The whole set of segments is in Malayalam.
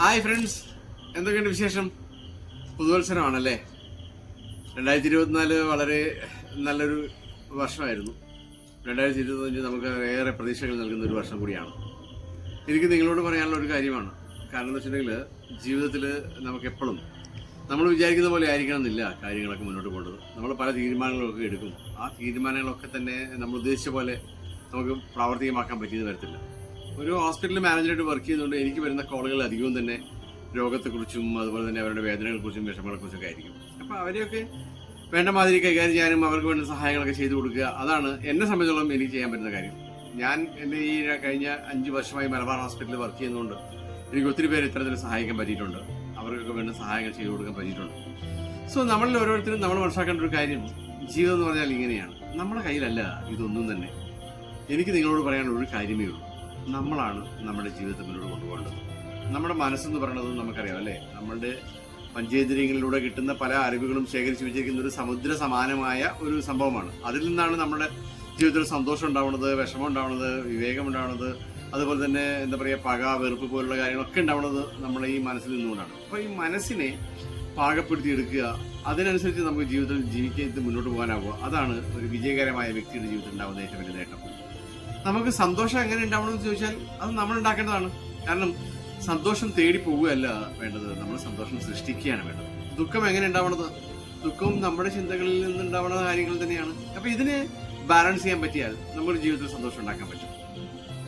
ഹായ് ഫ്രണ്ട്സ്, എന്തൊക്കെയുണ്ട് വിശേഷം? പുതുവത്സരമാണല്ലേ. 2024 വളരെ നല്ലൊരു വർഷമായിരുന്നു. 2025 നമുക്ക് ഏറെ പ്രതീക്ഷകൾ നൽകുന്ന ഒരു വർഷം കൂടിയാണ്. എനിക്ക് നിങ്ങളോട് പറയാനുള്ള ഒരു കാര്യമാണ്. കാരണം എന്ന് വെച്ചിട്ടുണ്ടെങ്കിൽ ജീവിതത്തിൽ നമുക്കെപ്പോഴും നമ്മൾ വിചാരിക്കുന്ന പോലെ ആയിരിക്കണം എന്നില്ല കാര്യങ്ങളൊക്കെ മുന്നോട്ട് പോകേണ്ടത്. നമ്മൾ പല തീരുമാനങ്ങളൊക്കെ എടുക്കും. ആ തീരുമാനങ്ങളൊക്കെ തന്നെ നമ്മൾ ഉദ്ദേശിച്ച പോലെ നമുക്ക് പ്രാവർത്തികമാക്കാൻ പറ്റിയെന്ന് വരത്തില്ല. ഒരു ഹോസ്പിറ്റൽ മാനേജറായിട്ട് വർക്ക് ചെയ്യുന്നതുകൊണ്ട് എനിക്ക് വരുന്ന കോളുകൾ അധികവും തന്നെ രോഗത്തെക്കുറിച്ചും അതുപോലെ തന്നെ അവരുടെ വേദനകളെക്കുറിച്ചും വിഷമങ്ങളെക്കുറിച്ചൊക്കെ ആയിരിക്കും. അപ്പോൾ അവരെയൊക്കെ വേണ്ട മാതിരി കൈകാര്യം ചെയ്യാനും അവർക്ക് വേണ്ട സഹായങ്ങളൊക്കെ ചെയ്തു കൊടുക്കുക, അതാണ് എന്നെ സംബന്ധിച്ചോളം എനിക്ക് ചെയ്യാൻ പറ്റുന്ന കാര്യം. ഞാൻ എൻ്റെ ഈ കഴിഞ്ഞ 5 വർഷമായി മലബാർ ഹോസ്പിറ്റലിൽ വർക്ക് ചെയ്യുന്നതുകൊണ്ട് എനിക്ക് ഒത്തിരി പേര് ഇത്തരത്തിൽ സഹായിക്കാൻ പറ്റിയിട്ടുണ്ട്. അവർക്കൊക്കെ വേണ്ട സഹായങ്ങൾ ചെയ്തു കൊടുക്കാൻ പറ്റിയിട്ടുണ്ട്. സോ നമ്മളിൽ ഓരോരുത്തരും നമ്മൾ മനസ്സിലാക്കേണ്ട ഒരു കാര്യം, ജീവിതം എന്ന് പറഞ്ഞാൽ ഇങ്ങനെയാണ്. നമ്മുടെ കയ്യിലല്ല ഇതൊന്നും തന്നെ. എനിക്ക് നിങ്ങളോട് പറയാനുള്ള ഒരു കാര്യമേ ഉള്ളൂ, നമ്മളാണ് നമ്മുടെ ജീവിതത്തെ മുന്നോട്ട് കൊണ്ടുപോകേണ്ടത്. നമ്മുടെ മനസ്സെന്ന് പറയുന്നത് നമുക്കറിയാം അല്ലേ, നമ്മളുടെ പഞ്ചേന്ദ്രിയങ്ങളിലൂടെ കിട്ടുന്ന പല അറിവുകളും ശേഖരിച്ച് വെച്ചിരിക്കുന്ന ഒരു സമുദ്ര സമാനമായ ഒരു സംഭവമാണ്. അതിൽ നിന്നാണ് നമ്മുടെ ജീവിതത്തിൽ സന്തോഷം ഉണ്ടാവുന്നത്, വിഷമം ഉണ്ടാവുന്നത്, വിവേകം ഉണ്ടാവുന്നത്, അതുപോലെ തന്നെ എന്താ പറയുക, പക, വെറുപ്പ് പോലുള്ള കാര്യങ്ങളൊക്കെ ഉണ്ടാവുന്നത് നമ്മുടെ ഈ മനസ്സിൽ നിന്നുകൊണ്ടാണ്. അപ്പോൾ ഈ മനസ്സിനെ പാകപ്പെടുത്തി എടുക്കുക, അതിനനുസരിച്ച് നമുക്ക് ജീവിതത്തിൽ ജീവിക്കാൻ മുന്നോട്ട് പോകാനാവുക, അതാണ് ഒരു വിജയകരമായ വ്യക്തിയുടെ ജീവിതത്തിൽ ഉണ്ടാകുന്ന ഏറ്റവും വലിയ നേട്ടം. നമുക്ക് സന്തോഷം എങ്ങനെ ഉണ്ടാവണമെന്ന് ചോദിച്ചാൽ അത് നമ്മൾ ഉണ്ടാക്കേണ്ടതാണ്. കാരണം സന്തോഷം തേടി പോവുകയല്ല വേണ്ടത്, നമ്മൾ സന്തോഷം സൃഷ്ടിക്കുകയാണ് വേണ്ടത്. ദുഃഖം എങ്ങനെ ഉണ്ടാവണത്? ദുഃഖവും നമ്മുടെ ചിന്തകളിൽ നിന്നുണ്ടാവുന്ന കാര്യങ്ങൾ തന്നെയാണ്. അപ്പൊ ഇതിനെ ബാലൻസ് ചെയ്യാൻ പറ്റിയാൽ നമ്മുടെ ജീവിതത്തിൽ സന്തോഷം ഉണ്ടാക്കാൻ പറ്റും.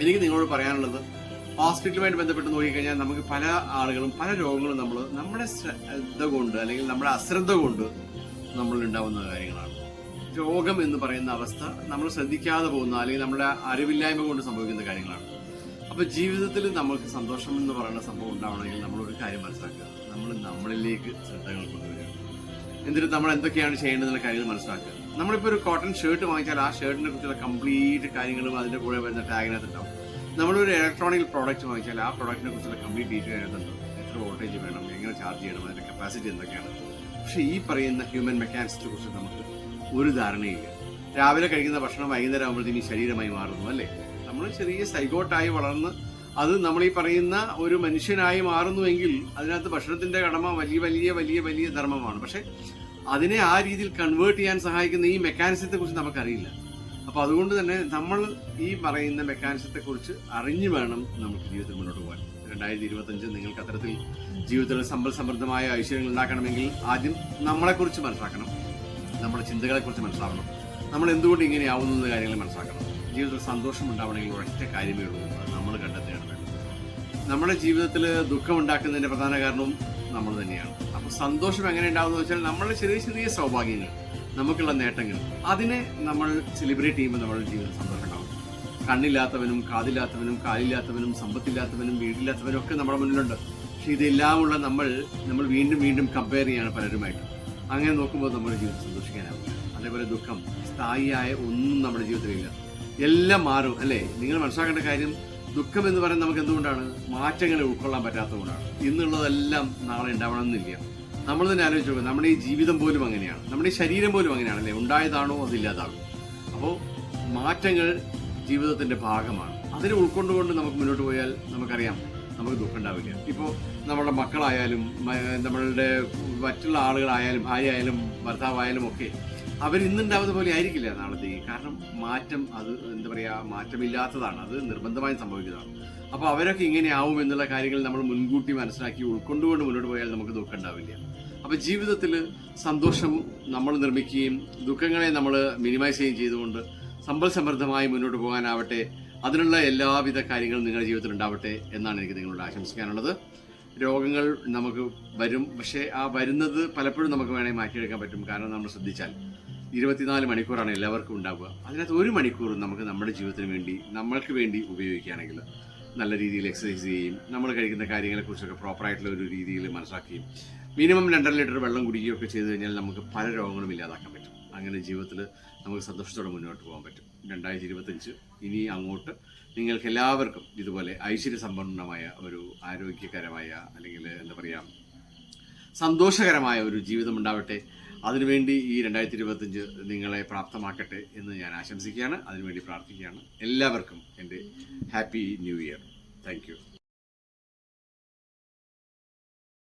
എനിക്ക് നിങ്ങളോട് പറയാനുള്ളത്, ഹോസ്പിറ്റലുമായിട്ട് ബന്ധപ്പെട്ട് നോക്കിക്കഴിഞ്ഞാൽ നമുക്ക് പല ആളുകളും പല രോഗങ്ങളും നമ്മുടെ ശ്രദ്ധ കൊണ്ട് അല്ലെങ്കിൽ നമ്മുടെ അശ്രദ്ധ കൊണ്ട് നമ്മളിൽ ഉണ്ടാവുന്ന കാര്യങ്ങളാണ്. രോഗം എന്ന് പറയുന്ന അവസ്ഥ നമ്മൾ ശ്രദ്ധിക്കാതെ പോകുന്ന അല്ലെങ്കിൽ നമ്മുടെ അറിവില്ലായ്മ കൊണ്ട് സംഭവിക്കുന്ന കാര്യങ്ങളാണ്. അപ്പൊ ജീവിതത്തിൽ നമുക്ക് സന്തോഷം എന്ന് പറയുന്ന സംഭവം ഉണ്ടാവണമെങ്കിൽ നമ്മളൊരു കാര്യം മനസ്സിലാക്കുക, നമ്മൾ നമ്മളിലേക്ക് ശ്രദ്ധകൾ കൊണ്ടുവരിക. എന്നിട്ട് നമ്മൾ എന്തൊക്കെയാണ് ചെയ്യേണ്ടതെന്നുള്ള കാര്യങ്ങൾ മനസ്സിലാക്കുക. നമ്മളിപ്പോൾ ഒരു കോട്ടൺ ഷർട്ട് വാങ്ങിച്ചാൽ ആ ഷർട്ടിനെ കുറിച്ചുള്ള കംപ്ലീറ്റ് കാര്യങ്ങളും അതിന്റെ കൂടെ വരുന്ന ടാഗിനകത്ത് ഉണ്ടാവും. നമ്മളൊരു ഇലക്ട്രോണിക് പ്രോഡക്റ്റ് വാങ്ങിച്ചാൽ ആ പ്രോഡക്റ്റിനെ കുറിച്ചുള്ള കംപ്ലീറ്റ് ഡീറ്റെയിൽ അതിനകത്തുണ്ട്. എത്ര വോൾട്ടേജ് വേണം, എങ്ങനെ ചാർജ് ചെയ്യണം, അതിന്റെ കപ്പാസിറ്റി എന്തൊക്കെയാണ്. പക്ഷെ ഈ പറയുന്ന ഹ്യൂമൻ മെക്കാനിക്സിനെ കുറിച്ച് നമുക്ക് ഒരു ധാരണയില്ല. രാവിലെ കഴിക്കുന്ന ഭക്ഷണം വൈകുന്നേരം ആകുമ്പോഴത്തേക്കും ശരീരമായി മാറുന്നു അല്ലേ. നമ്മൾ ചെറിയ സൈഗോട്ടായി വളർന്ന് അത് നമ്മൾ ഈ പറയുന്ന ഒരു മനുഷ്യനായി മാറുന്നുവെങ്കിൽ അതിനകത്ത് ഭക്ഷണത്തിന്റെ കടമ വലിയ വലിയ വലിയ വലിയ ധർമ്മമാണ്. പക്ഷെ അതിനെ ആ രീതിയിൽ കൺവേർട്ട് ചെയ്യാൻ സഹായിക്കുന്ന ഈ മെക്കാനിസത്തെ കുറിച്ച് നമുക്കറിയില്ല. അപ്പൊ അതുകൊണ്ട് തന്നെ നമ്മൾ ഈ പറയുന്ന മെക്കാനിസത്തെ കുറിച്ച് അറിഞ്ഞു വേണം നമുക്ക് ജീവിതത്തിൽ മുന്നോട്ട് പോകാൻ. 2025 നിങ്ങൾക്ക് അത്തരത്തിൽ ജീവിതത്തിൽ സമ്പൽ സമൃദ്ധമായ ഐശ്വര്യങ്ങൾ ഉണ്ടാക്കണമെങ്കിൽ ആദ്യം നമ്മളെക്കുറിച്ച് മനസ്സിലാക്കണം, നമ്മുടെ ചിന്തകളെക്കുറിച്ച് മനസ്സിലാക്കണം, നമ്മൾ എന്തുകൊണ്ട് ഇങ്ങനെയാവുന്നു എന്ന കാര്യങ്ങൾ മനസ്സിലാക്കണം. ജീവിതത്തിൽ സന്തോഷം ഉണ്ടാവണമെങ്കിൽ ഒരൊറ്റ കാര്യമേ ഉള്ളൂ, നമ്മൾ കണ്ടെത്തുകയാണ് വേണ്ടത്. നമ്മുടെ ജീവിതത്തിൽ ദുഃഖം ഉണ്ടാക്കുന്നതിന്റെ പ്രധാന കാരണവും നമ്മൾ തന്നെയാണ്. അപ്പോൾ സന്തോഷം എങ്ങനെ ഉണ്ടാവുമെന്ന് വെച്ചാൽ നമ്മളുടെ ചെറിയ ചെറിയ സൗഭാഗ്യങ്ങൾ, നമുക്കുള്ള നേട്ടങ്ങൾ, അതിനെ നമ്മൾ സെലിബ്രേറ്റ് ചെയ്യുമ്പോൾ നമ്മുടെ ജീവിതത്തിൽ സന്തോഷം ഉണ്ടാവും. കണ്ണില്ലാത്തവനും കാതില്ലാത്തവനും കാലില്ലാത്തവനും സമ്പത്തില്ലാത്തവനും വീടില്ലാത്തവനും ഒക്കെ നമ്മുടെ മുന്നിലുണ്ട്. പക്ഷെ ഇതെല്ലാമുള്ള നമ്മൾ വീണ്ടും വീണ്ടും കമ്പയർ ചെയ്യാണ് പലരുമായിട്ട്. അങ്ങനെ നോക്കുമ്പോൾ നമ്മുടെ ജീവിതത്തിൽ സന്തോഷിക്കാനാവും. അതേപോലെ ദുഃഖം, സ്ഥായിയായ ഒന്നും നമ്മുടെ ജീവിതത്തിലില്ല, എല്ലാം മാറും അല്ലേ. നിങ്ങൾ മനസ്സിലാക്കേണ്ട കാര്യം, ദുഃഖം എന്ന് പറയുന്നത് നമുക്ക് എന്തുകൊണ്ടാണ്? മാറ്റങ്ങളെ ഉൾക്കൊള്ളാൻ പറ്റാത്തതുകൊണ്ടാണ്. ഇന്നുള്ളതെല്ലാം നാളെ ഉണ്ടാവണമെന്നില്ല. നമ്മൾ തന്നെ ആലോചിച്ച് നോക്കുക, നമ്മുടെ ഈ ജീവിതം പോലും അങ്ങനെയാണ്, നമ്മുടെ ഈ ശരീരം പോലും അങ്ങനെയാണ് അല്ലേ. ഉണ്ടായതാണോ അതില്ലാതാകും. അപ്പോൾ മാറ്റങ്ങൾ ജീവിതത്തിന്റെ ഭാഗമാണ്. അതിനെ ഉൾക്കൊണ്ടുകൊണ്ട് നമുക്ക് മുന്നോട്ട് പോയാൽ നമുക്കറിയാം നമുക്ക് ദുഃഖം ഉണ്ടാവില്ല. ഇപ്പോൾ നമ്മുടെ മക്കളായാലും നമ്മളുടെ മറ്റുള്ള ആളുകളായാലും ഭാര്യ ആയാലും ഭർത്താവായാലും ഒക്കെ അവരിന്നുണ്ടാവുന്ന പോലെ ആയിരിക്കില്ല നാളത്തേക്ക്. കാരണം മാറ്റം, അത് എന്താ പറയുക, മാറ്റമില്ലാത്തതാണ്, അത് നിർബന്ധമായും സംഭവിക്കുന്നതാണ്. അപ്പോൾ അവരൊക്കെ ഇങ്ങനെ ആവും എന്നുള്ള കാര്യങ്ങൾ നമ്മൾ മുൻകൂട്ടി മനസ്സിലാക്കി ഉൾക്കൊണ്ടുകൊണ്ട് മുന്നോട്ട് പോയാൽ നമുക്ക് ദുഃഖം ഉണ്ടാവില്ല. അപ്പോൾ ജീവിതത്തിൽ സന്തോഷം നമ്മൾ നിർമ്മിക്കുകയും ദുഃഖങ്ങളെ നമ്മൾ മിനിമൈസ് ചെയ്യുകയും ചെയ്തുകൊണ്ട് സമ്പൽ സമൃദ്ധമായി മുന്നോട്ട് പോകാനാവട്ടെ. അതിനുള്ള എല്ലാവിധ കാര്യങ്ങളും നിങ്ങളുടെ ജീവിതത്തിൽ ഉണ്ടാവട്ടെ എന്നാണ് എനിക്ക് നിങ്ങളോട് ആശംസിക്കാനുള്ളത്. രോഗങ്ങൾ നമുക്ക് വരും, പക്ഷേ ആ വരുന്നത് പലപ്പോഴും നമുക്ക് വേണമെങ്കിൽ മാറ്റിയെടുക്കാൻ പറ്റും. കാരണം നമ്മൾ ശ്രദ്ധിച്ചാൽ 24 മണിക്കൂറാണ് എല്ലാവർക്കും ഉണ്ടാവുക. അതിനകത്ത് 1 മണിക്കൂർ നമുക്ക് നമ്മുടെ ജീവിതത്തിന് വേണ്ടി, നമ്മൾക്ക് വേണ്ടി ഉപയോഗിക്കുകയാണെങ്കിൽ നല്ല രീതിയിൽ എക്സസൈസ് ചെയ്യുകയും നമ്മൾ കഴിക്കുന്ന കാര്യങ്ങളെക്കുറിച്ചൊക്കെ പ്രോപ്പറായിട്ടുള്ള ഒരു രീതിയിൽ മനസ്സിലാക്കുകയും മിനിമം 2.5 ലിറ്റർ വെള്ളം കുടിക്കുകയൊക്കെ ചെയ്തു കഴിഞ്ഞാൽ നമുക്ക് പല രോഗങ്ങളും ഇല്ലാതാക്കാൻ പറ്റും. അങ്ങനെ ജീവിതത്തിൽ നമുക്ക് സന്തോഷത്തോടെ മുന്നോട്ട് പോകാൻ പറ്റും. 2025 ഇനി അങ്ങോട്ട് നിങ്ങൾക്ക് എല്ലാവർക്കും ഇതുപോലെ ഐശ്വര്യസമ്പന്നമായ ഒരു ആരോഗ്യകരമായ അല്ലെങ്കിൽ എന്താ പറയുക സന്തോഷകരമായ ഒരു ജീവിതം ഉണ്ടാവട്ടെ. അതിനുവേണ്ടി ഈ 2025 നിങ്ങളെ പ്രാപ്തമാക്കട്ടെ എന്ന് ഞാൻ ആശംസിക്കുകയാണ്, അതിനുവേണ്ടി പ്രാർത്ഥിക്കുകയാണ്. എല്ലാവർക്കും എൻ്റെ happy new year. Thank you.